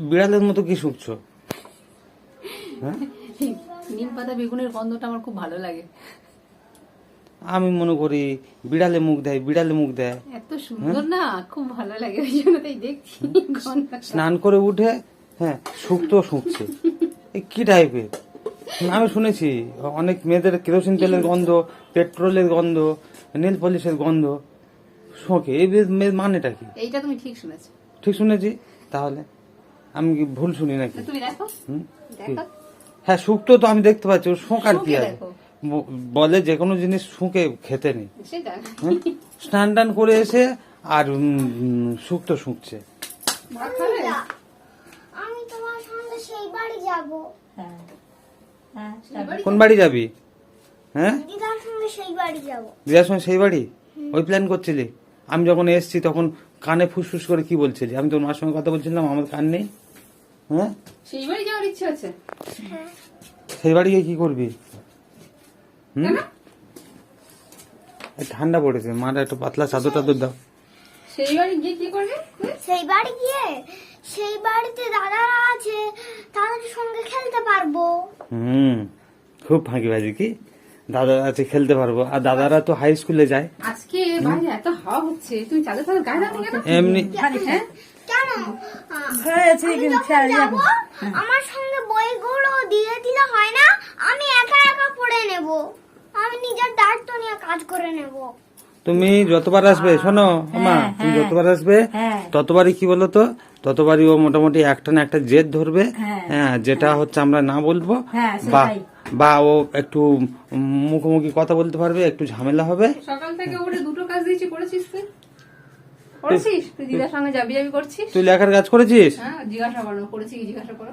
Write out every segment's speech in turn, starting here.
বিড়ালের মতো কি শুকছো? হ্যাঁ, নিম পাতা বেগুনের গন্ধটা আমার খুব ভালো লাগে। আমি মনে করি বিড়ালে মুখ দেয়, বিড়ালে মুখ দেয়। এত সুন্দর না, খুব ভালো লাগে, ওই জন্য তাই দেখছি গন্ধটা। স্নান করে উঠে হ্যাঁ শুকছে। এই কি টাইপের? আমি শুনেছি অনেক মেয়েদের কেরোসিন তেলের গন্ধ, পেট্রোলের গন্ধ, নেল পলিশের গন্ধ শোকে। এই মানেটা কি? এইটা তুমি ঠিক শুনেছো। ঠিক শুনেছি? তাহলে আমি কি ভুল শুনি নাকি? তুমি দেখো, হুম? দেখো হ্যাঁ, শুকতো তো আমি দেখতে পাচ্ছি। শোক আর কি শুকে আছে? দেখো। বলে যে কোনো জিনিস শুকে খেতে নেই। সেটা হুম? স্নান টান করে এসে আর শুকছে। ভাত খাবে? আমি তোমার সঙ্গে সেই বাড়ি যাব। কোন বাড়ি যাবি? হ্যাঁ, দিদার সঙ্গে সেই বাড়ি যাব। দিদার সঙ্গে সেই বাড়ি? ওই প্ল্যান করছিলি? আমি যখন এসছি তখন কানে ফুসফুস করে কি বলছিলি? আমি তোর মার সঙ্গে কথা বলছিলাম, আমার কান নেই। হ্যাঁ, সেই বাড়ি যাওয়ার ইচ্ছে আছে? সেই বাড়ি গিয়ে কি করবি? হুম, এই ঠান্ডা পড়েছে, মার একটু পাতলা চাদর টাদর দাও। সেই বাড়ি গিয়ে কি করবে? সেই বাড়ি গিয়ে সেই বাড়িতে দাদারা আছে, তাদের সঙ্গে খেলতে পারবো। খুব ফাঁকিবাজি। কি দাদারা আছে, খেলতে পারবো? আর দাদারা তো হাই স্কুলে যায়। আজকে বাইরে এত হাওয়া হচ্ছে, তুমি চাদর টাদর গায়ে দাও কেন? এমনি হ্যাঁ, কেন? আমি যখন যাব, আমার সঙ্গে বইগুলো দিয়ে দিলে হয় না? আমি একা একা পড়ে নেব। আমি নিজের দায়িত্ব নিয়ে কাজ করে নেব। তুমি যতবার আসবে, শোনো মা, তুমি যতবার আসবে ততবারই কি বলতো, ততবারই ও মোটামুটি একটা না একটা জেদ ধরবে। হ্যাঁ, যেটা হচ্ছে আমরা না বলবো, বা ও একটু মুখোমুখি কথা বলতে পারবে, একটু ঝামেলা হবে। সকাল থেকে উঠে দুটো কাজ দিয়েছি, করেছিস তুই? করেছিস? তুই দিদার সঙ্গে যাবি করছিস? তুই লেখার কাজ করেছিস? হ্যাঁ, জিজ্ঞাসা করো, করেছি কি জিজ্ঞাসা করো।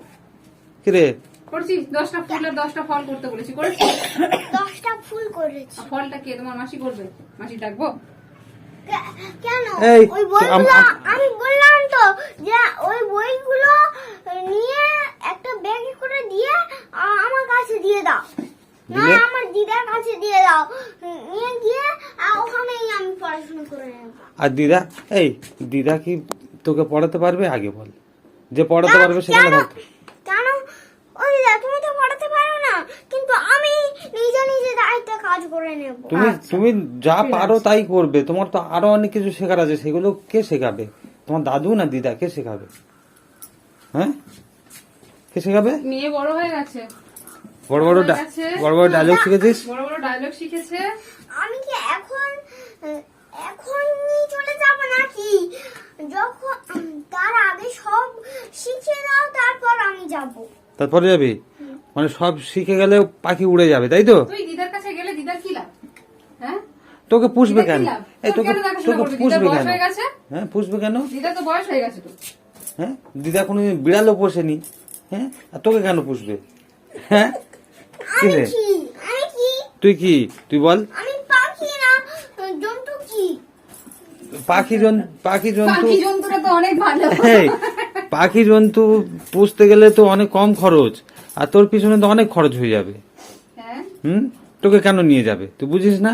কিরে করছিস? 10টা ফুল আর 10টা ফল করতে বলেছি, করেছিস? 10টা ফুল করেছি। আর ফলটা কে তোমার মাসি করবে? মাসি ডাকবো? কেন? এই, ওই বইগুলো আমি বললাম তো যে ওই বইগুলো নিয়ে একটা ব্যাগে করে দিয়ে আমার কাছে দিয়ে দাও, না দিলে? আমার দিদার কাছে দিয়ে দাও। নিয়ে গিয়ে ওখানেই আমি পড়াশোনা করে নেব। আর দিদা, এই দিদা কি তোকে পড়াতে পারবে? আগে বল। যে পড়াতে পারবে সেখানে থাক। কেন? ওই দিদা, তুমি তো পড়াতে পারো না, কিন্তু আমি নিজে নিজে দায়িত্বে কাজ করে নেব। তুমি যা পারো তাই করবে। তোমার তো আরো অনেক কিছু শেখার আছে, সেগুলো কে শেখাবে? তোমার দাদু না দিদা? কে শেখাবে? হ্যাঁ, কে শেখাবে? মেয়ে বড় হয়ে গেছে, বড় বড় ডায়লগ শিখেছিস? বড় বড় ডায়লগ শিখেছে। আমি কি এখন চলে যাব নাকি? যখন তার আগে সব শিখে দাও, তারপর আমি যাব। তারপরে যাবি? মানে সব শিখে গেলে পাখি উড়ে যাবে, তাই তো? তুই দিদার কাছে গেলে দিদার কি লাভ? হ্যাঁ, তোকে পুষবে দিদার কেন? কি লাভ? এই তোর তোকে কেন দেখাশোনা তোকে করবে? দিদার পুষবে বয়স কেন? হয়ে গেছে। হ্যাঁ, পুষবে কেন? দিদার তো বয়স হয়ে গেছে তো। হ্যাঁ, দিদা কোনোদিন বিড়ালও পোষেনি। হ্যাঁ, আর তোকে কেন পুষবে? হ্যাঁ, কি রে? আমি কি? তুই কি? তুই বল। আমি পাখি না জন্তু। কি পাখি জন্তু? পাখি জন্তুটা তো অনেক ভালো। এই, পাখি জন্তু পুষতে গেলে তো অনেক কম খরচ, আর তোর পিছনে তো অনেক খরচ হয়ে যাবে। হ্যাঁ, তোকে কেন নিয়ে যাবে? তুই বুঝিস না?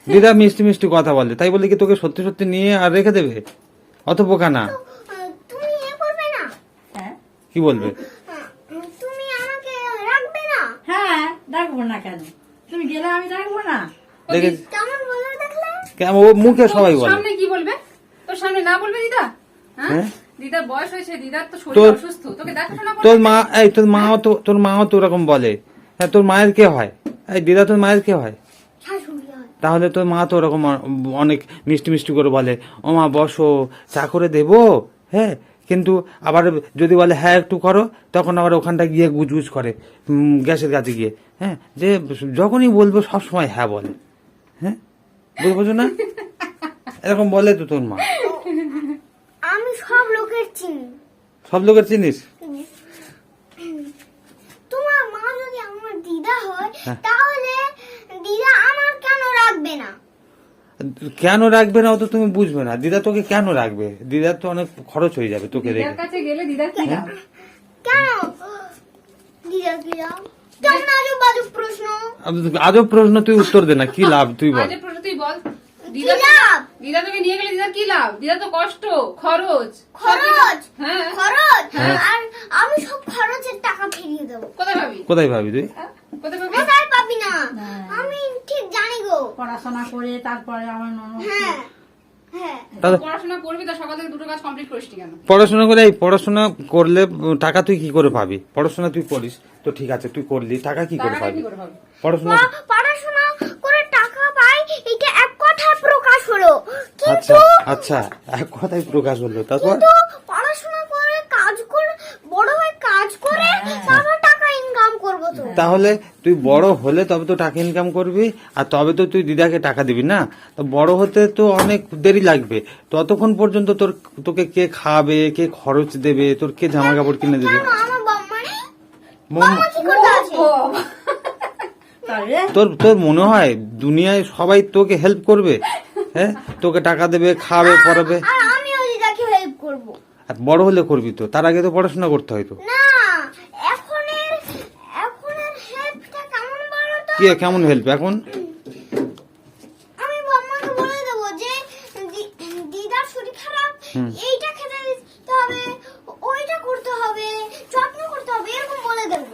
দিদা মিষ্টি মিষ্টি কথা বলে, তাই বলে কি তোকে সত্যি সত্যি নিয়ে আর রেখে দেবে? অত বোকা না। তুমি করবে না? কি বলবে? তুমি আমাকে রাখবে না? হ্যাঁ, ডাকবো না কেন? তুমি গেলে আমি ডাকবো না? দেখে কেমন বলে দেখলে? কেমন ও মুখে সবাই বলে। সামনে কি বলবে? তোর সামনে না বলবে দিদা? হ্যাঁ, হ্যাঁ? দিদার বয়স হয়েছে, দিদার তো শরীর তোর- অসুস্থ, তোকে দেখাশোনা করতে তোর মা, এই তোর মাও তো ওরকম বলে। হ্যাঁ, তোর মায়ের কে হয়? এই দিদা, তোর মায়ের কে হয়? শাশুড়ি হয়। তাহলে তোর মা তো ওরকম অনেক মিষ্টি মিষ্টি করে বলে, ও মা বসো, চা করে দেবো। হ্যাঁ, কিন্তু আবার যদি বলে হ্যাঁ একটু করো, তখন আবার ওখানটা গিয়ে গুজগুজ করে গ্যাসের কাছে গিয়ে। হ্যাঁ, যে যখনই বলবো সবসময় হ্যাঁ বলে। হ্যাঁ, বুঝবো না? এরকম বলে তো তোর মা। আমি সব লোকের চিনি। সব লোকের চিনিস? তোমার মা যদি আমার দিদা হয়, হ্যাঁ। তাহলে দিদা আমার কেন রাখবে না? কেন রাখবে না ও তো তুমি বুঝবে না। দিদা তোকে কেন রাখবে? দিদার তো অনেক খরচ হয়ে যাবে তোকে দিদার রেখে। কাছে গেলে দিদার কি লাভ? কেন দিদা কি লাভ? কেমন আজব আজব প্রশ্ন। আজব প্রশ্ন, তুই উত্তর দে না। কি লাভ তুই বল। আজে প্রশ্ন তুই বল। দিদা কি লাভ? দিদা তোকে নিয়ে গেলে দিদার কি লাভ? দিদা তো কষ্ট, খরচ। খরচ হ্যাঁ। খরচ আর আমি সব খরচের টাকা ফিরিয়ে দেবো। কোথায় পাবি? কোথায় ভাবি তুই? কোথায় পাবি? কোথায় পাবি না? হ্যাঁ। আমি ঠিক জানি গো। পড়াশোনা করে তারপরে আমার ননদ হ্যাঁ হ্যাঁ তাহলে পড়াশোনা করবি তো সকাল থেকে দুটো কাজ কমপ্লিট করিস নি কেন? পড়াশোনা করে এই পড়াশোনা করলে টাকা তুই কি করে পাবি? পড়াশোনা তুই করিস তো ঠিক আছে, তুই করলি, টাকা কি করে টাকাটা পাবি? কি করে পাবি? পড়াশোনা পড়াশোনা করে টাকা পাই, এটা এক কথায় প্রকাশ হলো। আচ্ছা কিন্তু আচ্ছা, এক কথায় প্রকাশ হলো, তারপর কিন্তু পড়াশোনা করে কাজ করে বড় হয়ে কাজ করে তারপর টাকা ইনকাম করবো তো। তাহলে তুই বড় হলে তবে তো টাকা ইনকাম করবি, আর তবে তো তুই দিদাকে টাকা দিবি না। তো বড় হতে তো অনেক দেরি লাগবে, ততক্ষণ পর্যন্ত তোকে কে খাওয়াবে, কে খরচ দেবে, তোর কে জামা কাপড় কিনে দেবে? কেন আমার বাবা নেই? মম- বাবা কি করতে আছে? তবে তোর মনে হয় দুনিয়ায় সবাই তোকে হেল্প করবে? হ্যাঁ, তোকে টাকা দেবে, খাওয়াবে, পড়াবে, আর আমিও দিদাকে হেল্প করব। আর বড় হলে করবি তো, তার আগে তো পড়াশোনা করতে হয় তো। না, এখনের হেল্পটা কেমন বলো তো? কি কেমন হেল্প এখন? আমি বাবাকে বলে দেবো যে দিদার শরীর খারাপ, এইটা খেতে দিতে হবে, ওইটা করতে হবে, যত্ন করতে হবে, এরকম বলে দেবো।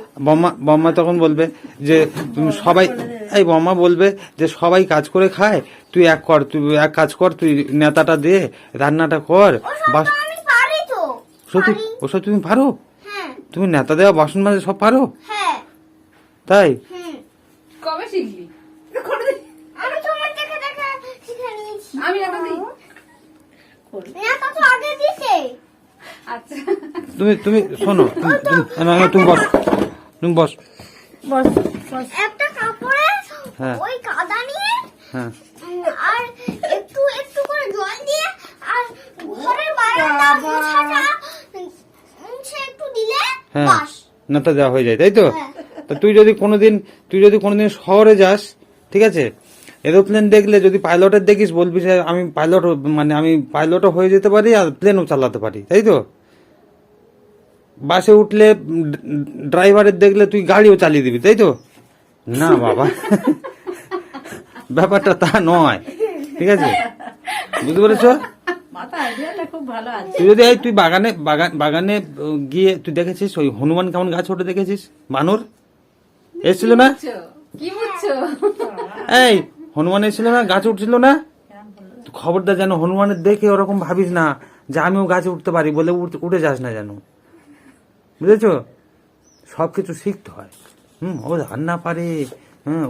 বম্মা তখন বলবে যে এই বম্মা বলবে যে সবাই কাজ করে খায়, তুই এক কাজ কর, তুই নেতাটা দে, রান্নাটা কর, ওসব বাস তো আমি পারি তো। সত্যি পারি। ওসব তুমি পারো? হ্যাঁ তুমি নেতা দেওয়া, বাসন মাজা সব পারো? হ্যাঁ তাই? হুম। কবে শিখলি? আমি তোমার দেখে দেখে শিখে নিয়েছি। আমি এত দিই। নেতা তো আগে দিছে। আচ্ছা তুমি শোনো, তুমি বস, তুমি বস। বস বস একটা কাপড়ে হ্যাঁ। ওই কাদা নিয়ে হ্যাঁ, আর একটু একটু করে জল দিয়ে আর ঘরের বারান্দা মোছাটা মুছে একটু দিলে হ্যাঁ, বাস। নেতা দেওয়া হয়ে যায়, তাই তো? হ্যাঁ। তো তুই যদি কোনোদিন শহরে যাস, ঠিক আছে, এরোপ্লেন দেখলে যদি পাইলটের দেখিস, বলবি যে আমি পাইলটও হয়ে যেতে পারি আর প্লেনও চালাতে পারি, তাই তো? বাসে উঠলে ড্রাইভারের দেখলে তুই গাড়িও চালিয়ে দিবি, তাই তো? না বাবা, ব্যাপারটা তা নয়, ঠিক আছে? বুঝতে পেরেছো? মাথা আইডিয়াটা খুব ভালো আছে। তুই বাগানে গিয়ে তুই দেখেছিস ওই হনুমান কেমন গাছ ওঠে দেখেছিস? বানর এসেছিল না? কি বুঝছো? এই হনুমান এসেছিল না, গাছ উঠছিল না? তুই খবরদার যেন হনুমানের দেখে ওরকম ভাবিস না যে আমিও গাছে উঠতে পারি বলে উঠে যাস না যেন, বুঝেছো? সবকিছু শিখতে হয়। ও রান্না পারে,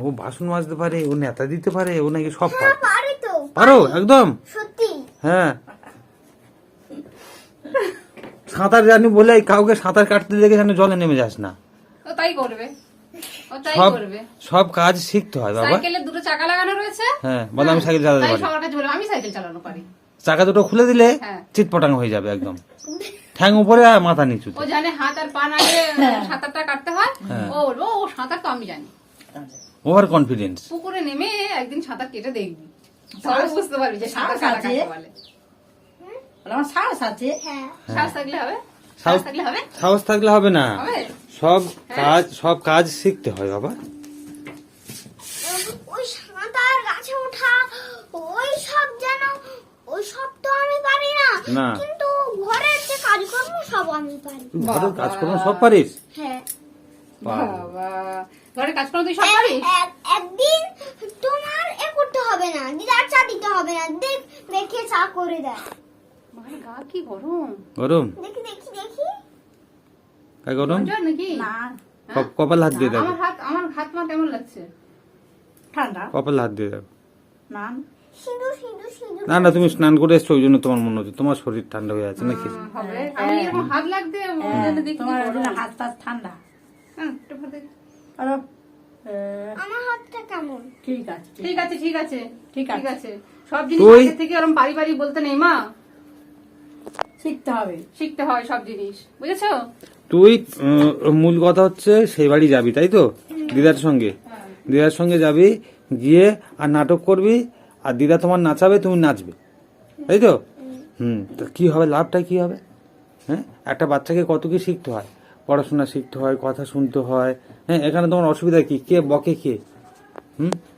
ও বাসন মাজতে পারে, ও নেতা দিতে পারে, ও নাকি সব পারে। পারি তো। পারো একদম? সত্যি। হ্যাঁ, সাঁতার জানি বলে কাউকে সাঁতার কাটতে দেখে যেন জলে নেমে যাস না। ও তাই করবে, ও তাই সব করবে। সব কাজ শিখতে হয় বাবা। সাইকেলের দুটো চাকা লাগানো রয়েছে। হ্যাঁ, বলে আমি সাইকেল চালাতে তাই পারি। সবার কাছে বলে আমি সাইকেল চালানো পারি। চাকা দুটো খুলে দিলে হ্যাঁ। চিটপটাং হয়ে যাবে একদম, ঠ্যাং উপরে আর মাথা নিচু। ও জানে হাত আর পা নাড়িয়ে সাঁতারটা কাটতে হয়। হ্যাঁ। ও বলবো ও সাঁতার তো আমি জানি। Over confidence. পুকুরে নেমে একদিন সাঁতার কেটে দেখবি, সবাই বুঝতে পারবি যে সাঁতার সাহস কাটা আছে। কাকে বলে। আমার সাহস আছে। হ্যাঁ। সাহস থাকলে হবে, সাহস থাকলে হবে, সাহস থাকলে হবে না, হবে। সব কাজ শিখতে হয় বাবা। ওই সাঁতার, গাছে ওঠা, ওই সব তো আমি পারি না। না। কিন্তু ঘরের যে কাজকর্ম সব আমি পারি। ঘরের কাজকর্ম সব পারিস? হ্যাঁ। বাবা, ঘরে কাজ করো তুই সব পারিস? একদিন তোমার করতে হবে না, দিদার চা দিতে হবে না, দেখে চা করে দেয়। আমার গা কি গরম। গরম? দেখি দেখি দেখি। তাই গরম? জ্বর নাকি? না কপাল হাত দিয়ে দেবো, আমার হাত মা কেমন লাগছে? ঠান্ডা কপাল হাত দিয়ে দেবো। না সিঁদুর সিঁদুর সিঁদুর। না তুমি স্নান করে এসছো, ওই জন্য তোমার মনে হচ্ছে তোমার শরীর ঠান্ডা হয়ে আছে নাকি? হবে, আমি এরকম হাত লাগতে দেখি তোমার ওই জন্য হাত টাত ঠান্ডা। একটু ভাত দেখি। আরো আমার হাতটা কেমন? ঠিক আছে ঠিক আছে ঠিক আছে ঠিক আছে। ঠিক আছে। সব জিনিস তুই- আগে থেকে ওরকম বাড়ি বাড়ি বলতে নেই মা, শিখতে হবে। শিখতে হয় সব জিনিস, বুঝেছো? তুই মূল কথা হচ্ছে সেই বাড়ি যাবি, তাই তো? দিদার সঙ্গে যাবি, গিয়ে আর নাটক করবি, আর দিদা তোমার নাচাবে, তুমি নাচবে, তাই তো? তো কি হবে, লাভটা কি হবে? হ্যাঁ, একটা বাচ্চাকে কত কি শিখতে হয়, পড়াশোনা শিখতে হয়, কথা শুনতে হয়। হ্যাঁ, এখানে তোমার অসুবিধা কি? কে বকে কে?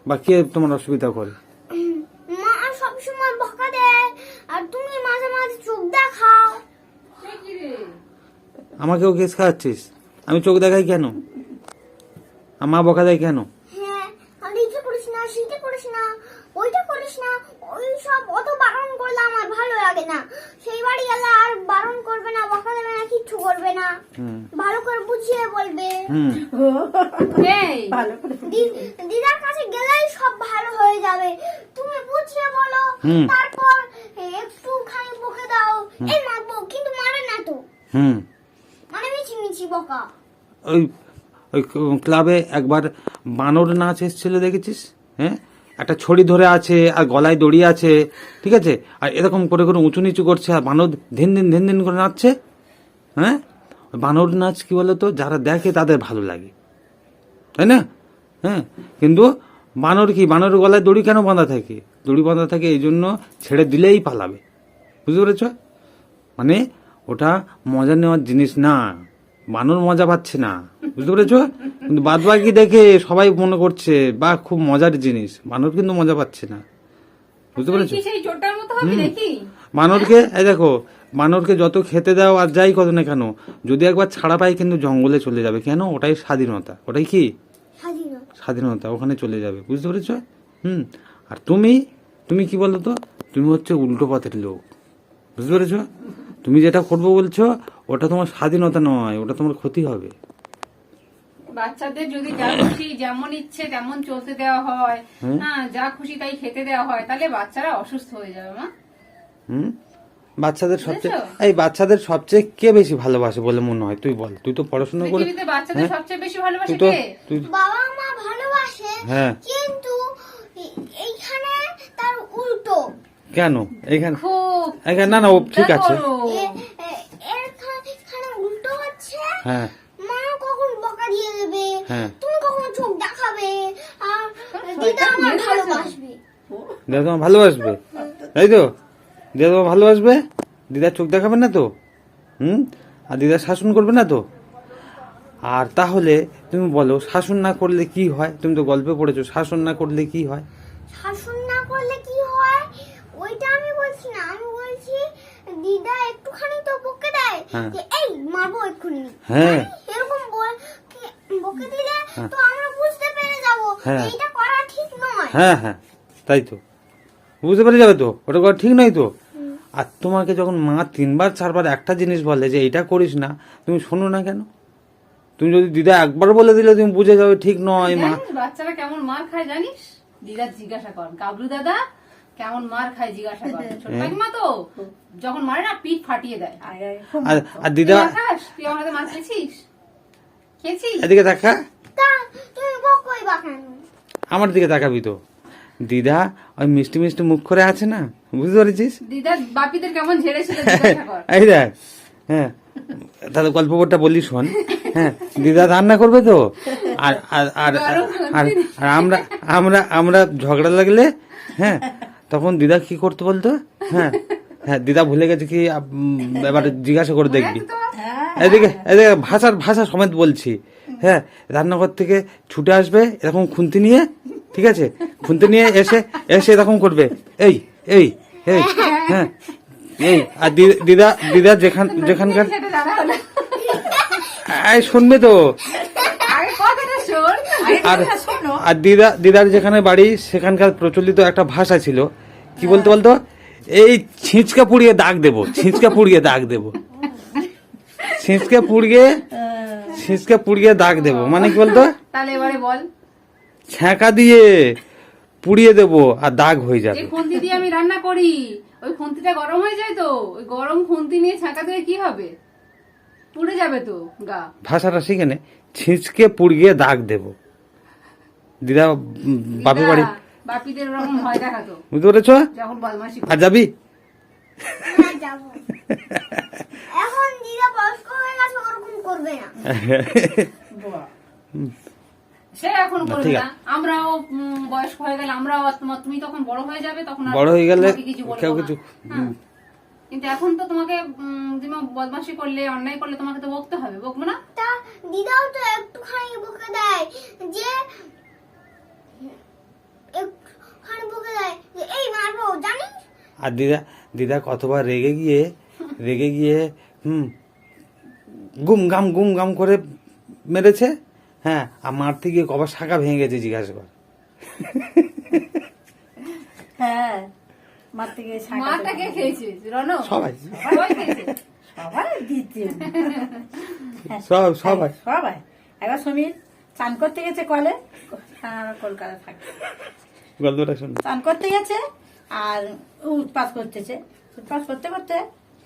বা কে তোমার অসুবিধা করে? মা আমাকেও কেস খাওয়াচ্ছিস? আমি চোখ দেখাই কেন? আর মা বকা দেয় কেন? হ্যাঁ, আর এটা করিস না, সেটা করিস না, ওইটা করিস না, ওই সব অত বারণ করলে আমার ভালো লাগে না। সেই বাড়ি গেলে আর বারণ করবে না, বকা দেবে না, কিচ্ছু করবে না, ভালো করে বুঝিয়ে বলবে। হুম এই, ভালো করে দিদার কাছে গেলেই সব ভালো হয়ে যাবে। তুমি বুঝিয়ে বলো, হুম। তারপর একটুখানি বকে দাও, এই মারবো, কিন্তু মারে না তো, হুম মানে মিছি মিছি বকা। ওই ওই ক্লাবে একবার বানর নাচ এসেছিল, দেখেছিস? হ্যাঁ, একটা ছড়ি ধরে আছে আর গলায় দড়ি আছে, ঠিক আছে, আর এরকম করে করে উঁচু নিচু করছে আর বানর ধিন দিন করে নাচছে। হ্যাঁ, ওই বানর নাচ কি বলতো, যারা দেখে তাদের ভালো লাগে, তাই না? হ্যাঁ, কিন্তু বানর কি, বানর গলায় দড়ি কেন বাঁধা থাকে? দড়ি বাঁধা থাকে এই জন্য, ছেড়ে দিলেই পালাবে, বুঝতে পেরেছ? মানে ওটা মজা নেওয়ার জিনিস না, বানর মজা পাচ্ছে না, বুঝতে পেরেছ? কিন্তু বাদ বাকি দেখে সবাই মনে করছে বা খুব মজার জিনিস, বানর কিন্তু মজা পাচ্ছে না, বুঝতে তুই পেরেছ? কি সেই চোরটার মতো হবি নাকি? বানরকে এই দেখো, বানরকে যত খেতে দাও আর যাই কত না কেন, যদি একবার ছাড়া পায় কিন্তু জঙ্গলে চলে যাবে। কেন? ওটাই স্বাধীনতা, ওটাই কি স্বাধীনতা। স্বাধীনতা, ওখানে চলে যাবে, বুঝতে পেরেছ? আর তুমি কি বলো তো, তুমি হচ্ছে উল্টো পথের লোক, বুঝতে পেরেছ? তুমি যেটা করবো বলছো ওটা তোমার স্বাধীনতা নয়, ওটা তোমার ক্ষতি হবে। বাচ্চাদের যদি যা খুশি যেমন ইচ্ছে তেমন চলতে দেওয়া হয়, না যা খুশি তাই খেতে দেওয়া হয়, তাহলে বাচ্চারা অসুস্থ হয়ে যাবে। মা, বাচ্চাদের সবচেয়ে বুঝেছো? এই বাচ্চাদের সবচেয়ে কে বেশি ভালোবাসে বলে মনে হয়? তুই বল, তুই তো পড়াশোনা করে, পৃথিবীতে বাচ্চাদের হ্যাঁ? সবচেয়ে বেশি ভালোবাসে তুই তো কে? তুই বাবা মা ভালোবাসে, হ্যাঁ। কিন্তু এইখানে তার উল্টো। কেন এখানে খুব এখানে না না ও ঠিক আছে, করো। এখানে উল্টো হচ্ছে, হ্যাঁ মা কখন বকা দিয়ে দেবে, হ্যাঁ। তুমি কখন চোখ দেখাবে, আর দিদা আমার ভালোবাসবে। দিদা তোমার ভালোবাসবে, তাই তো? দিদা তোমার ভালোবাসবে, দিদা চোখ দেখাবে না তো? আর দিদা শাসন করবে না তো? আর তাহলে তুমি বলো, শাসন না করলে কি হয়? তুমি তো গল্পে পড়েছো, শাসন না করলে কি হয়? শাসন না করলে কি হয় ওইটা আমি বলছি না, আমি বলছি দিদা একটুখানি তো বকে দেয়, হ্যাঁ। যে এই মারবো এক্ষুনি, হ্যাঁ। এরকম বকে দিলে তো আমরা বুঝতে পেরে যাবো হ্যাঁ। এইটা করা ঠিক নয়। হ্যাঁ হ্যাঁ, তাই তো, বুঝতে পেরে যাবে তো ওটা করা ঠিক নয় তো। আর তোমাকে যখন মা 3বার 4বার একটা জিনিস বলে যে এটা করিস না, তুমি শোনো না কেন? তুমি যদি দিদা একবার বলে দিলে তুমি বুঝে যাবে ঠিক নয় মা। জানিস বাচ্চারা কেমন মার খায় জানিস? দিদা জিজ্ঞাসা কর, গাবলু দাদা কেমন মার খায় জিজ্ঞাসা কর। ছোট কাকিমা তো যখন মারে না পিঠ ফাটিয়ে দেয়। আগে আগে খুব আর দিদা, তুই মার খাস? তুই আমার হাতে মার খেয়েছিস? খেয়েছিস? এদিকে দেখা, তা তুমি বকই বা কেন? আমার দিকে তাকাবি তো। দিদা ওই মিষ্টি মিষ্টি মুখ করে আছে না, বুঝতে পেরেছিস? দিদা বাপিদের কেমন ঝেড়েছিল জিজ্ঞাসা কর। এই দেখ, হ্যাঁ, তাহলে গল্পটা বলি শোন। হ্যাঁ, দিদা রান্না করবে তো, আর আর আর আর আর আমরা আমরা আমরা ঝগড়া লাগলে, হ্যাঁ, তখন দিদা কি করতে বলতো? হ্যাঁ হ্যাঁ, দিদা ভুলে গেছে কি, এবার জিজ্ঞাসা করে দেখবি। এদিকে এদিকে ভাষা সমেত বলছি। হ্যাঁ, রান্নাঘর থেকে ছুটে আসবে এরকম খুন্তি নিয়ে, ঠিক আছে, খুন্তি নিয়ে এসে এসে এরকম করবে, এই এই এই, হ্যাঁ এই, আর দিদা যেখানকার সেটা জানা হলো। এই শুনবে তো, আগে কথাটা শোন। আর শোনো আর দিদার যেখানে বাড়ি সেখানকার প্রচলিত একটা ভাষা ছিল, কি বলতো বলতো, এই ছিঁচকা পুড়িয়ে দাগ দেবো, ছিঁচকা পুড়িয়ে দাগ দেবো, ছিঁচকা পুড়িয়ে দাগ দেবো, মানে কি বলতো, তাহলে এবারে বল, ছ্যাঁকা দিয়ে পুড়িয়ে দেবো আর দাগ হয়ে যে যাবে। খুন্তি দিয়ে আমি রান্না করি ওই খুন্তিটা গরম হয়ে যায় তো, ওই গরম খুন্তি নিয়ে ছাঁকা দিয়ে কি হবে? পুড়ে যাবে তো গা। ভাষাটা শিখে নে, ছিঁচকে পুড়িয়ে দাগ দেবো। দিদা বাপের বাড়ি, বাপিদের ওরকম ভয় দেখাতো বুঝতে পেরেছ? যখন বদমাশি আর যাবি? হ্যাঁ, যাবো। এখন দিদা বয়স্ক হয়ে গেছে, ওরকম করবে না। সে এখন করবে ঠিক না, আমরাও বয়স্ক হয়ে গেলে আমরাও তুমি তখন বড় হয়ে যাবে, তখন আর বড় হয়ে গেলে তোমাকে কিছু বলবো কেউ না। কিছু, হ্যাঁ। কিন্তু এখন তো তোমাকে তুমি বদমাশি করলে অন্যায় করলে তোমাকে তো বকতে হবে, বকবো না? তা দিদাও তো একটুখানি বকে দেয়, যে একটুখানি বকে দেয় যে এই মারবো, জানিস? আর দিদা কতবার রেগে গিয়ে গুম গাম করে মেরেছে। হ্যাঁ, আর মারতে গিয়ে কবার শাখা ভেঙে গেছে জিজ্ঞাসা কর। হ্যাঁ, মারতে গিয়ে মাটা কে খেয়েছিস রনো? সবাই সবাই খেয়েছে। সবাই দিতে সবাই সবাই। একবার সমীর চান করতে গেছে কলে, আমরা কলকাতায় থাকি, গল্পটা শুন। চান করতে গেছে আর উৎপাত করতেছে, উৎপাত করতে করতে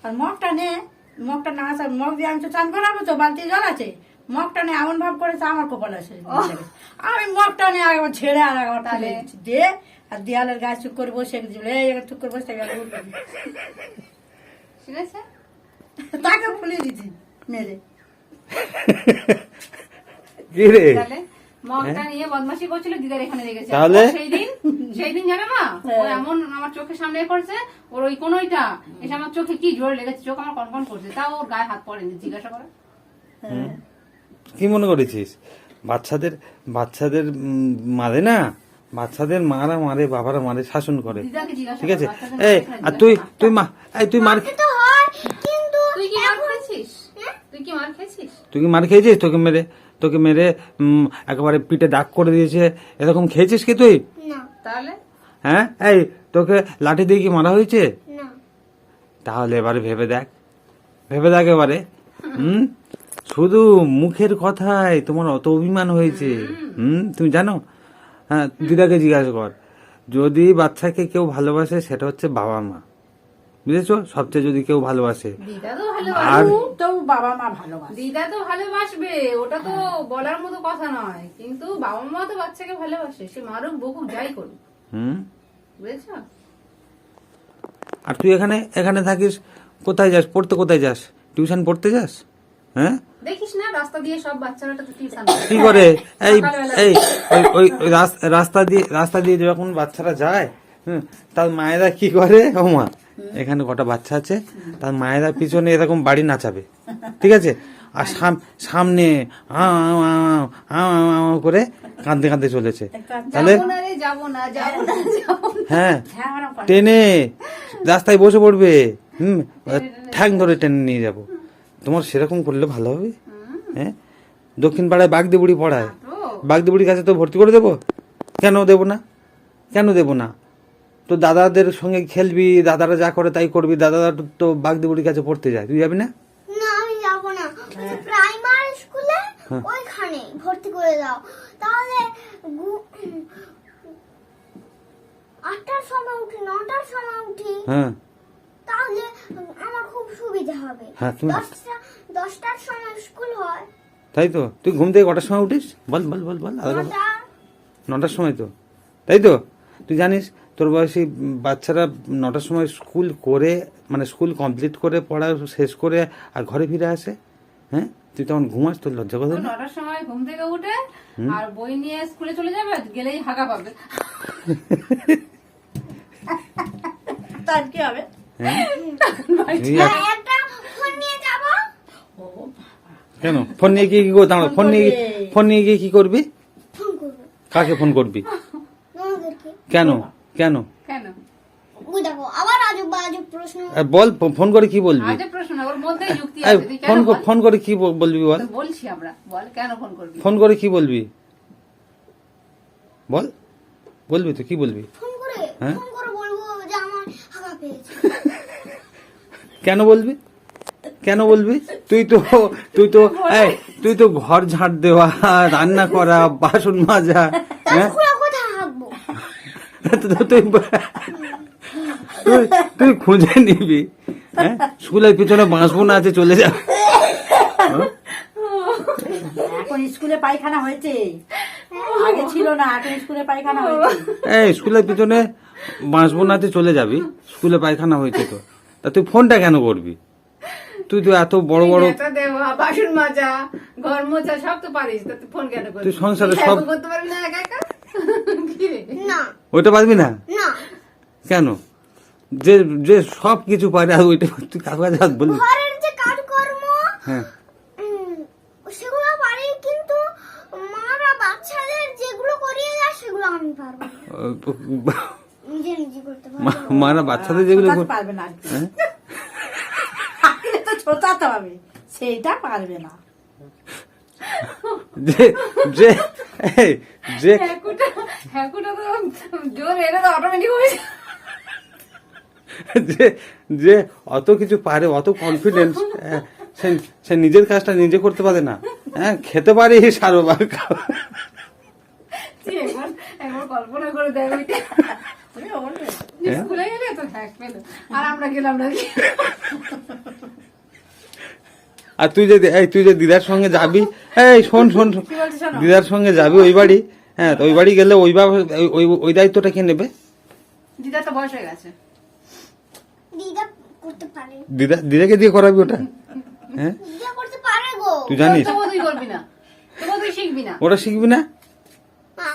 আর মগটা না আসা, মগ দিয়ে আমি তো চান করাবো, তো বালতি জল আছে, মগটা নিয়ে এমন ভাব করেছে আমার কপালে এসে লেগেছে। আমি মগটা নিয়ে একবার ছেড়ে আর একবার তুলে দিচ্ছি, দিয়ে আর দেয়ালের গায়ে চুপ করে বসে গেছিল, এই এবার চুপ করে বসে ঠিক আছে? তাকে ফুলিয়ে দিচ্ছি মেরে। কি রে? তাহলে মগটা নিয়ে বদমাশি করছিল, দিদার এখানে লেগেছে। তাহলে? আর সেই দিন জানো মা, ও এমন আমার চোখের সামনে করছে, ওর ওই কোনটা এসে আমার চোখে কি জোর লেগেছে, চোখ আমার কনকন করছে, তাও ওর গায়ে হাত পড়েনি। জিজ্ঞাসা করো। কি মনে করেছিস বাচ্চাদের মারে না, বাচ্চাদের মারা মারে, বাবারা মারে, শাসন করে, দিদাকে জিজ্ঞাসা ঠিক আছে? করো, বাচ্চাদের এই মারে আর না, তুই দিদাকে তুই মা এই তুই মার তো হয়, কিন্তু তুই কি মার খেয়েছিস? তুই কি মার খেয়েছিস? তুই কি মার খেয়েছিস? তোকে মেরে একেবারে পিঠে দাগ করে দিয়েছে, এরকম খেয়েছিস কি তুই? না তাহলে হ্যাঁ, এই তোকে লাঠি দিয়ে কি মারা হয়েছে? না তাহলে এবারে ভেবে দেখ এবারে। শুধু মুখের কথায় তোমার অত অভিমান হয়েছে। তুমি জানো? হ্যাঁ, দিদাকে জিজ্ঞাসা কর। যদি বাচ্চাকে কেউ ভালোবাসে সেটা হচ্ছে বাবা মা, বুঝেছো? সবচেয়ে যদি কেউ ভালোবাসে, দিদা তো আর ভালোবাসবে, তো বাবা মা ভালোবাসে, দিদা তো ভালোবাসবে, ওটা তো বলার মতো কথা নয়, কিন্তু বাবা মা তো বাচ্চাকে ভালোবাসে, সে মারুক বকুক যাই করুক, বুঝেছ? আর তুই এখানে থাকিস, কোথায় যাস পড়তে? কোথায় যাস? টিউশন পড়তে যাস? হ্যাঁ, দেখিস না রাস্তা দিয়ে সব বাচ্চারা তো টিউশন কি করে? ওই রাস্তা দিয়ে যখন বাচ্চারা যায়, তার মায়েরা কি করে? ও মা, এখানে কটা বাচ্চা আছে, তার মায়েরা পিছনে এরকম বাড়ি নাচাবে, ঠিক আছে? আর সামনে করে কাঁদতে চলেছে। তাহলে যাবো না। হ্যাঁ, টেনে রাস্তায় বসে পড়বে, ঠ্যাং ধরে টেনে নিয়ে যাব। তোমার সেরকম করলে ভালো হবে। হ্যাঁ, দক্ষিণ পাড়ায় বাগদেবুড়ি পড়ায়, বাগদেবুড়ির কাছে তো ভর্তি করে দেবো। কেন দেবো না? তো দাদাদের সঙ্গে খেলবি, দাদারা যা করে তাই করবি। দাদারা তো বাগদেবুড়ির কাছে পড়তে যায়, তুই যাবি না? না আমি যাবো না, প্রাইমারি স্কুলে ওইখানে ভর্তি করে দাও, তাহলে 8টার সময় উঠি, 9টার সময় উঠি, হ্যাঁ, তাহলে আমার খুব সুবিধা হবে। হ্যাঁ, 10টার সময় স্কুল হয়, তাই তো। তুই ঘুম থেকে কটার সময় উঠিস? বল। 9টার সময় তো, তাই তো? তুই জানিস তোর বয়সী বাচ্চারা 9টার সময় স্কুল করে, মানে স্কুল কমপ্লিট করে, পড়া শেষ করে আর ঘরে ফিরে আসে। হ্যাঁ, তুই তখন ঘুমাস, তোর লজ্জা কথা না? 9টার সময় ঘুম থেকে উঠে আর বই নিয়ে স্কুলে চলে যাবে, গেলেই হাগা পাবে। তার কি হবে? একটা ফোন নিয়ে যাবো। কেন ফোন নিয়ে গিয়ে কি করবি? ফোন নিয়ে গিয়ে কি করবি? ফোন করবো। কাকে ফোন করবি? তোমাদেরকে। কেন? কেন? ওই দেখো আবার আজব প্রশ্ন। বল, ফোন করে কি বলবি? আজব প্রশ্ন, ওর মধ্যে যুক্তি আছে। তুই কেন বল? ফোন করে কি বলবি বল? তো বলছি আমরা, বল কেন ফোন করবি? ফোন করে কি বলবি বল? বলবি তো, কি বলবি? ফোন করে হ্যাঁ? বলবো যে আমার হাগা পেয়েছে। কেন বলবি? তুই তো ঘর ঝাড় দেওয়া, রান্না করা, বাসন মাজা, হ্যাঁ? কোথায় হাগবো? তুই খুঁজে নিবি। হ্যাঁ, স্কুলের পিছনে বাঁশবন আছে, চলে যা। এখন স্কুলে পায়খানা হয়েছে, আগে ছিল না, এখন স্কুলে পায়খানা হয়েছে। এই স্কুলের পিছনে বাঁশবন আছে, চলে যাবি। স্কুলে পায়খানা হয়েছে তো, তা তুই ফোনটা কেন করবি? তুই তো এত বড় নেতা দেওয়া, বাসন মাজা, ঘর মোছা সব তো পারিস, তা তুই ফোন কেন করবি? তুই সংসারে সব করতে পারবি না একা একা? কি রে? না ওইটা পারবি না? না, কেন? যে সব কিছু পারে, আর ওইটা তুই কার কাছে হাত বলবি? ঘরের যে কাজকর্ম হ্যাঁ, সেগুলো পারি, কিন্তু মারা বাচ্চাদের যেগুলো করিয়ে দেয় সেগুলো আমি পারবো না। নিজে করতে পারবো। মারা বাচ্চাদের যেগুলো ছোটাতে পারবে না, হ্যাঁ? আগে তো ছোটাতে হবে। সেইটা পারবে না। যে যে এই, যে হ্যাকুটা তো জোর এলে তো অটোমেটিক হয়ে যায়। যে যে অত কিছু পারে, অত কনফিডেন্স, সে নিজের কাজটা নিজে করতে পারে না, হ্যাঁ খেতে পারে সারোবার তুই একবার কল্পনা করে দেখ ওইটা। তুমি বলবে যে স্কুলে গেলে তো হ্যাক পেলো, আর আমরা গেলাম না। আর তুই যে দিদার সঙ্গে যাবি, এই শোন শোন শোন, কি বলছিস শোনো? দিদার সঙ্গে যাবি ওই বাড়ি, হ্যাঁ তো ওই বাড়ি গেলে ওই দায়িত্বটা কে নেবে? দিদার তো বয়স হয়ে গেছে। দিদা করতে পারে, দিদাকে দিয়ে করাবি ওটা, হ্যাঁ দিদা করতে পারে গো। তুই জানিস তবুও তুই করবি না, তবুও তুই শিখবি না। ওটা শিখবি না?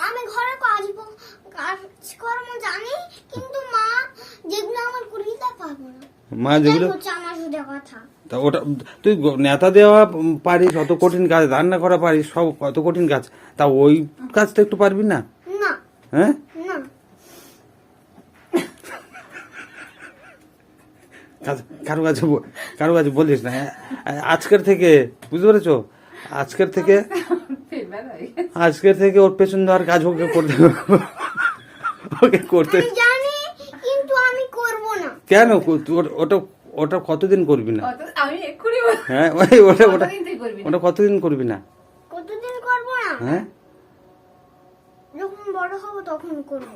আমি ঘরে কাজকর্ম জানি, কিন্তু মা যেগুলো আমার করিতে পারবো না। মা যেগুলো, এটাই হচ্ছে আমার সুদের কথা। তা ওটা তুই নেতা দেওয়া পারিস, অত কঠিন কাজ, রান্না করা পারিস, সব কত কঠিন কাজ, তা ওই কাজটা একটু পারবি না? না হ্যাঁ না, কারো কাছে বলিস না, আজকের থেকে, বুঝতে পেরেছো? আজকের থেকে ওর পেছন দেওয়ার কাজ ওকে করতে আমি জানি, কিন্তু আমি করব না। কেন? ওটা ওটা কতদিন করবি না? আমি এক্ষুনি হ্যাঁ ওটা কতদিন তুই করবি না? ওটা কতদিন করবি না? কতদিন করব না? হ্যাঁ যখন বড় হব তখন করব,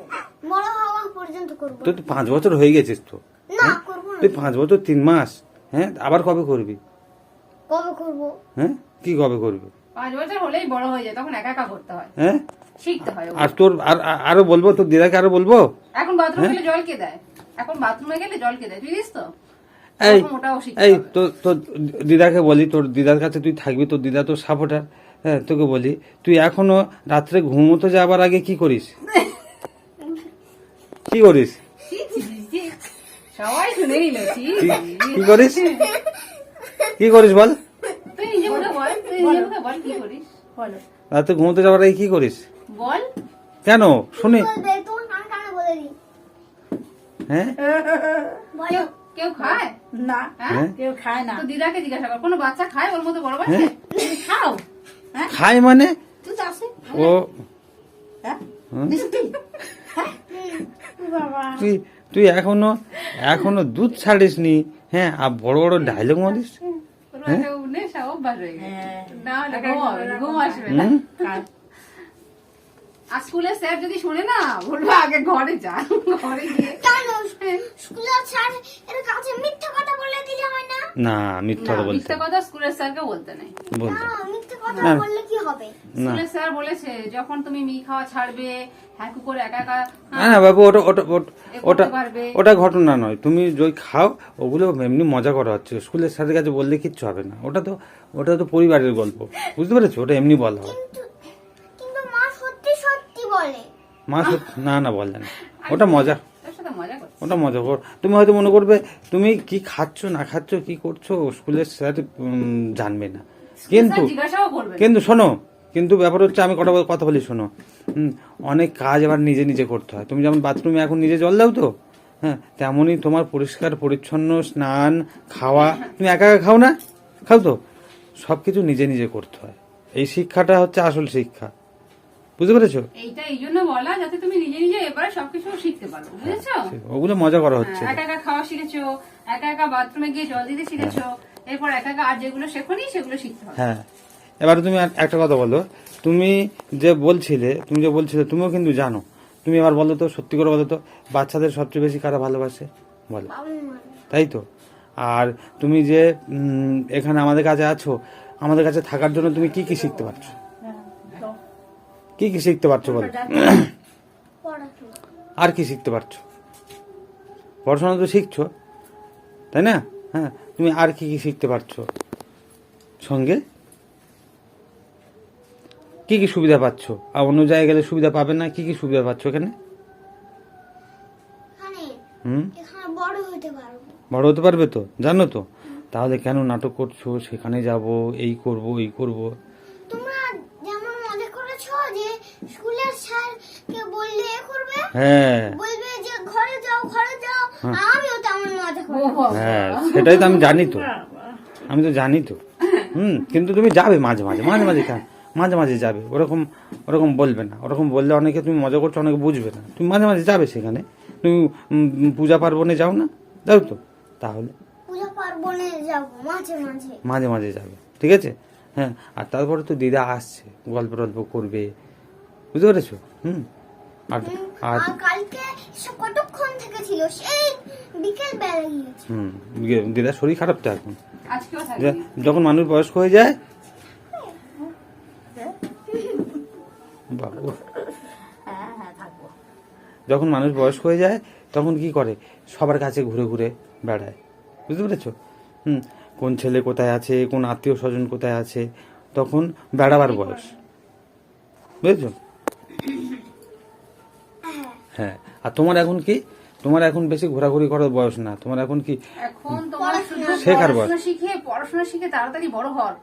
বড় হওয়া পর্যন্ত করব। তুই তো 5 বছর হয়ে গেছিস তো, না করব না। তুই 5 বছর 3 মাস, হ্যাঁ আবার কবে করবি? কবে করব? হ্যাঁ কি কবে করবি? 5 বছর হলেই বড় হয়ে যায়, তখন একা একা করতে হয়, হ্যাঁ শিখতে হয়। আর তোর আরো বলবো, তোর দিদাকে আরো বলবো, এখন বাথরুমে গেলে জল কে দেয়? এখন বাথরুমে গেলে জল কে দেয়? তুই দিস তো? এই তখন ওটাও শিখতে এই হবে। তোর দিদাকে বলি, তোর দিদার কাছে তুই থাকবি, তোর দিদা তোর সাপোর্টার, হ্যাঁ তোকে বলি, তুই এখনো রাত্রে ঘুমোতে যাবার আগে কি করিস? কি করিস? ছি, ছি, ছি, ছি। সবাই শুনে নিল। ছি, ছি। কি করিস? কি করিস বল? তুই নিজে মুখে বল, তুই নিজে মুখে বল কি করিস? বলো। রাত্রে ঘুমোতে যাবার আগে কি করিস? বল। কেন শুনি, বলবে তোমার কানে কানে বলে দিই। হ্যাঁ বলো। কেউ খায়? না, হ্যাঁ? কেউ খায় না। তো দিদাকে জিজ্ঞাসা কর, কোনো বাচ্চা খায় ওর মতো বড় বাচ্চা? হ্যাঁ তুমি খাও? হ্যাঁ, খাই মানে তুই তো আসে। ও হ্যাঁ, হুম? মিষ্টি। হ্যাঁ? বাবা, তুই এখনো দুধ ছাড়িস নি, হ্যাঁ আর বড় বড় ডায়লগ মারিস। ওর একটা নেশা অভ্যাস হয়ে গেছে। হ্যাঁ। না হলে ঘুম হবে না, ঘুম আসবে না। হুম? কাজ। আর স্কুলের স্যার যদি শোনে না, বলবো আগে ঘরে যা, ঘরে গিয়ে কেন স্কুলে স্যার এর কাছে মিথ্যা কথা বলে দিলে হয় না? না মিথ্যা কথা বলতে মিথ্যে কথা স্কুলের স্যারকে বলতে নেই। বলতে না, মিথ্যা কথা না। বললে কি হবে? না স্কুলের স্যার বলেছে যখন তুমি মি খাওয়া ছাড়বে, হ্যাকু করে একা একা না বাবু, ওটা ওটা ওটা- এ ওটা করতে পারবে। ওটা ঘটনা নয়, তুমি যদি খাও ওগুলো এমনি মজা করা হচ্ছে, স্কুলের স্যারের কাছে বললে কিচ্ছু হবে না, ওটা তো পরিবারের গল্প, বুঝতে পেরেছো? ওটা এমনি বলা হয়। কিন্তু মা সত্যি সত্যি বলে। মা না বললেন, ওটা মজা, তোর সাথে মজা করছে। ওটা মজা কর। তুমি হয়তো মনে করবে তুমি কি খাচ্ছ না খাচ্ছ কি করছো স্কুলের স্যার জানবে না, কিন্তু স্যার জিজ্ঞাসাও করবে না। কিন্তু শোনো, কিন্তু ব্যাপার হচ্ছে আমি কথা বলি শোনো, অনেক কাজ আবার নিজে নিজে করতে হয়। তুমি যেমন বাথরুমে এখন নিজে জল দাও তো, হ্যাঁ তেমনই তোমার পরিষ্কার পরিচ্ছন্ন স্নান খাওয়া, তুমি একা একা খাও না, খাও তো, সবকিছু নিজে নিজে করতে হয়। এই শিক্ষাটা হচ্ছে আসল শিক্ষা, বুঝতে পেরেছো? এইটা এই জন্য বলা যাতে তুমি নিজে নিজে এবারে সবকিছু শিখতে পারো, বুঝেছো? ওগুলো মজা করা হচ্ছে। একা একা খাওয়া শিখেছো, একা একা বাথরুমে গিয়ে জল দিতে শিখেছো, এরপর একা একা আর যেগুলো শেখোনি সেগুলো শিখতে হবে। হ্যাঁ এবার তুমি একটা কথা বলো, তুমি যে বলছিলে তুমিও কিন্তু জানো, তুমি এবার বলো তো, সত্যি করে বলো তো, বাচ্চাদের সবচেয়ে বেশি কারা ভালোবাসে বলো, তাই তো? আর তুমি যে এখানে আমাদের কাছে আছো, আমাদের কাছে থাকার জন্য তুমি কি কি শিখতে পারছো? হ্যাঁ, তো কি শিখতে পারছো বলো? পড়াশোনা। আর কি শিখতে পারছো? পড়াশোনা তো শিখছো, তাই না? হ্যাঁ তুমি আর কি কি শিখতে পারছো সঙ্গে? কি কি সুবিধা পাচ্ছ? আর অন্য জায়গায় গেলে সুবিধা পাবে না, কি কি সুবিধা পাচ্ছ এখানে? এখানে বড় হতে পারবো। বড় হতে পারবে তো, জানো তো? তাহলে কেন নাটক করছো? সেখানে যাব, এই করব এই করব। তোমরা যেমন মজা করেছো যে স্কুলের স্যারকে বললে এ করবে, হ্যাঁ বলবে যে ঘরে যাও আমিও তেমন মজা ও করবো। বাবা। হ্যাঁ সেটাই তো আমি জানি তো, আমি তো জানি তো। কিন্তু তুমি যাবে মাঝে মাঝে কেন মাঝে মাঝে যাবে, ওরকম ওরকম বলবে না। ওরকম বললে অনেকে তুমি মজা করছো, অনেকে বুঝবে না। তুমি মাঝে মাঝে যাবে সেখানে। তুমি পূজা পার্বণে যাও না, যাও তো, তাহলে পূজা পার্বণে যাব মাঝে মাঝে। মাঝে মাঝে যাবে, ঠিক আছে? হ্যাঁ, আর তারপরে তো দিদা আসছে, গল্প টল্প করবে, বুঝতে পেরেছো? আর আর আর কালকে সব কতক্ষণ থেকে ছিল, সেই বিকেল বেলা গিয়েছে। দিদার শরীর খারাপ তো এখন। আজকেও থাকবে। যখন মানুষ বয়স্ক হয়ে যায়, বাবা, হ্যাঁ থাকবো। যখন মানুষ বয়স্ক হয়ে যায় তখন কি করে, সবার কাছে ঘুরে ঘুরে বেড়ায়, বুঝতে পেরেছো? কোন ছেলে কোথায় আছে, কোন আত্মীয় স্বজন কোথায় আছে, তখন বেড়াবার বয়স, বুঝেছো? হ্যাঁ, আর তোমার এখন কি, তোমার এখন বেশি ঘোরাঘুরি করার বয়স না, তোমার এখন কি এখন তোমার শুধু শেখার বয়স। পড়াশোনা শিখে তাড়াতাড়ি বড় হওয়ার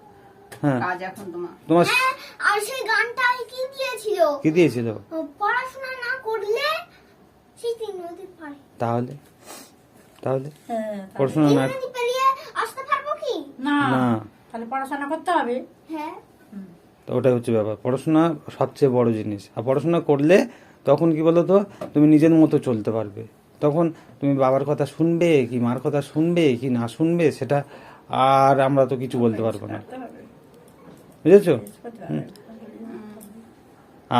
হ্যাঁ, কাজ এখন তোমার। তোমার হ্যাঁ, আর সেই গানটা কি দিয়েছিল, কি দিয়েছিল? পড়াশোনা না করলে সেই 3 নদী পারে। তাহলে তাহলে হ্যাঁ, পড়াশোনা 3 না, নদী পেরিয়ে আসতে পারবো কি? না না, তাহলে পড়াশোনা করতে হবে। হ্যাঁ, তো ওটাই হচ্ছে ব্যাপার। পড়াশোনা সবচেয়ে বড় জিনিস। আর পড়াশোনা করলে তখন কি বলো তো, তুমি নিজের মতো চলতে পারবে। তখন তুমি বাবার কথা শুনবে কি মার কথা শুনবে কি না শুনবে, সেটা আর আমরা তো কিছু বলতে পারবো না, বুঝেছো?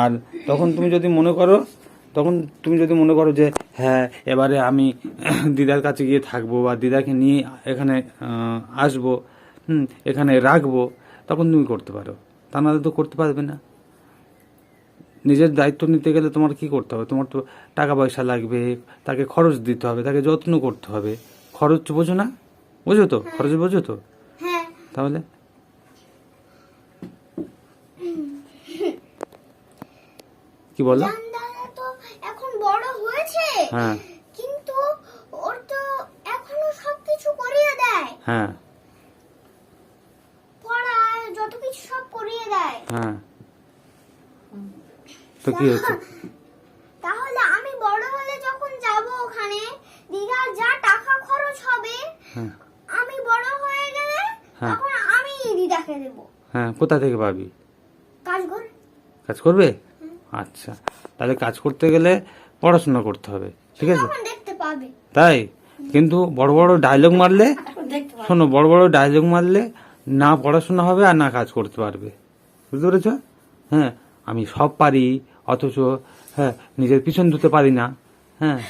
আর তখন তুমি যদি মনে করো, যে হ্যাঁ এবারে আমি দিদার কাছে গিয়ে থাকবো বা দিদাকে নিয়ে এখানে আসবো, এখানে রাখবো, তখন তুমি করতে পারো। তা নাহলে তো করতে পারবে না। নিজের দায়িত্ব নিতে গেলে তোমার কি করতে হবে, তোমার তো টাকা পয়সা লাগবে, তাকে খরচ দিতে হবে, তাকে যত্ন করতে হবে। খরচ বোঝো না? বোঝো তো, খরচ বোঝো তো? হ্যাঁ, তাহলে কি বলো? জান দাদা তো এখন বড় হয়েছে, হ্যাঁ কিন্তু ওর তো এখনো সবকিছু করিয়ে দেয়, হ্যাঁ পড়ায় যত কিছু সব করিয়ে দেয়। হ্যাঁ, তো কি হচ্ছে? তাহলে আমি বড় হলে যখন যাব ওখানে, দিদার যা টাকা খরচ হবে, হ্যাঁ আমি বড় হয়ে গেলে হ্যাঁ। তখন আমি দিদাকে দেব। হ্যাঁ, কোথা থেকে পাবি? কাজ করে। কাজ করবে? আচ্ছা, তাহলে কাজ করতে গেলে পড়াশোনা করতে হবে, ঠিক আছে? তখন দেখতে পাবে। তাই, কিন্তু বড় বড় ডায়লগ মারলে, এখন দেখতে পাবে। শোনো, বড় বড় ডায়লগ মারলে না পড়াশোনা হবে আর না কাজ করতে পারবে, বুঝতে পেরেছ? হ্যাঁ, আমি সব পারি, অথচ হ্যাঁ নিজের পিছন ধুতে পারি না। হ্যাঁ,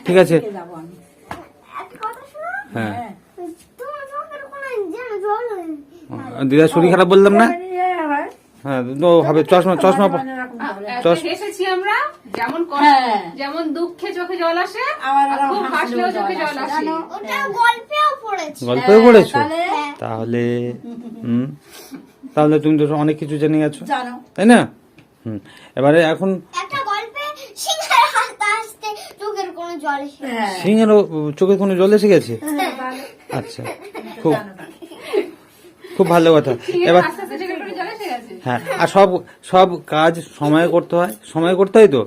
ঠিক আছে। কে যাবো আমি? একটা কথা শোনো, হ্যাঁ, হ্যাঁ। তোমার চোখের কোনায় যেন জল হয়। দিদার শরীর খারাপ বললাম না? হয়। হ্যাঁ, তো হবে চশমা চশমা মানে এরকম করে। চশ- এসেছি আমরা, যেমন হ্যাঁ। যেমন দুঃখে চোখে জল আসে, আবার আর খুব হাসলেও চোখে জল আসে। জানো? ওটা গল্পেও পড়েছি। গল্পে পড়েছো? তাহলে তাহলে তাহলে তুমি তো অনেক কিছু জেনে গেছো, জানো। তাই না? এবারে এখন একটা গল্পে সিংহের হাসতে হাসতে চোখের কোনো জল এসে হ্যাঁ। সিংহেরও চোখে কোনো জল এসে গেছে? তাহলে আচ্ছা, খুব জানো না। খুব ভালো কথা। সিংহের এবার আস্তে আস্তে চোখের কোণে জল এসে গেছে। হ্যাঁ, আর সব সব কাজ সময়ে করতে হয়, সময়ে করতে হয় তো,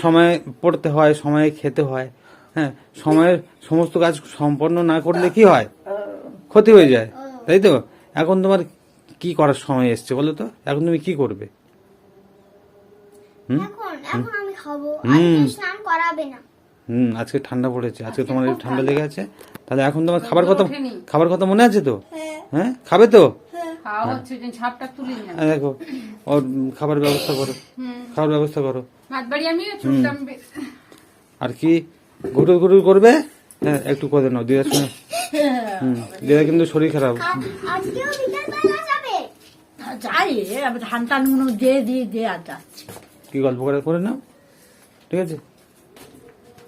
সময়ে পড়তে হয়, সময়ে খেতে হয়। হ্যাঁ, সময়ের সমস্ত কাজ সম্পন্ন না করলে কি হয়, ক্ষতি হয়ে যায়, তাই তো? এখন তোমার কি করার সময় এসছে বলো তো? এখন তুমি কি করবে? এখন আমি খাবো, আজকে স্নান করাবে না। আজকে ঠান্ডা পড়েছে, আজকে তোমার একটু ঠান্ডা লেগে আছে, তাহলে এখন তোমার ওঠেনি। খাবার কথা মনে আছে তো? হ্যাঁ, হ্যাঁ, খাবে তো? খাওয়া হচ্ছে, যে ছাপটা তুলি না। দেখো, ওর খাবার ব্যবস্থা করো, খাবার ব্যবস্থা করো। ভাত বাড়ি আমি ছুটতাম। আর কি ঘুটুর ঘুটুর করবে? হ্যাঁ, একটু করে নাও দিদার সঙ্গে। দিদা কিন্তু শরীর খারাপ। আজকেও বিকেল বেলা যাবে। যাই আমি ধান টান মনে দিয়ে আর যাচ্ছি। কি গল্প করে নাও, ঠিক আছে?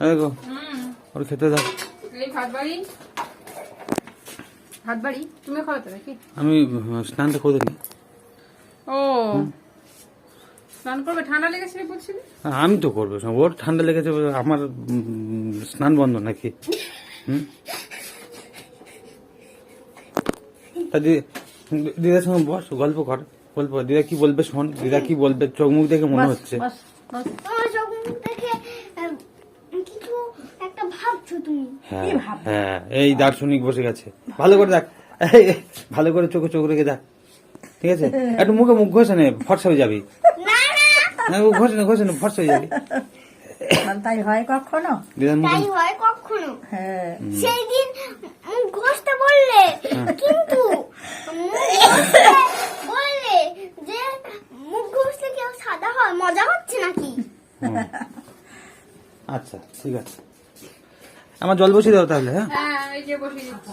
দেখো, ওর খেতে দাও। এই ভাত বাড়ি, ভাত বাড়ি তুমি খাবে তো নাকি? আমি স্নানটা করে নিই। ও, স্নান করবে? ঠান্ডা লেগেছে বলছিলি। আমি তো করবো, ওর ঠান্ডা লেগেছে, আমার স্নান বন্ধ নাকি? তা দিদার সঙ্গে বস, গল্প কর, দিদা কি বলবে শোন, দিদা কি বলবে, চোখ মুখ দেখে মনে হচ্ছে। বাস বাস। তোমার চোখ মুখ দেখে কিছু তুমি। হ্যাঁ কি ভাব? হ্যাঁ এই দার্শনিক বসে গেছে, ভালো করে দেখ, ভালো করে চোখে চোখ রেখে দেখ, ঠিক আছে? একটু মুখে মুখ ঘষে নে, ফর্সা হয়ে যাবি। না না, না, ঘষে নে ফর্সা হয়ে যাবি। তাই হয় কখনো? দিদার মুখে তাই হয় কখনো। হ্যাঁ, সেই দিন মুখ ঘষতে বললে, কিন্তু মুখ ঘষতে বললে যে মুখ ঘষলে কেউ সাদা হয়, মজা হচ্ছে নাকি? আচ্ছা ঠিক আছে, আমার জল বসিয়ে দাও তাহলে। হ্যাঁ হ্যাঁ এই যে বসে দিচ্ছি।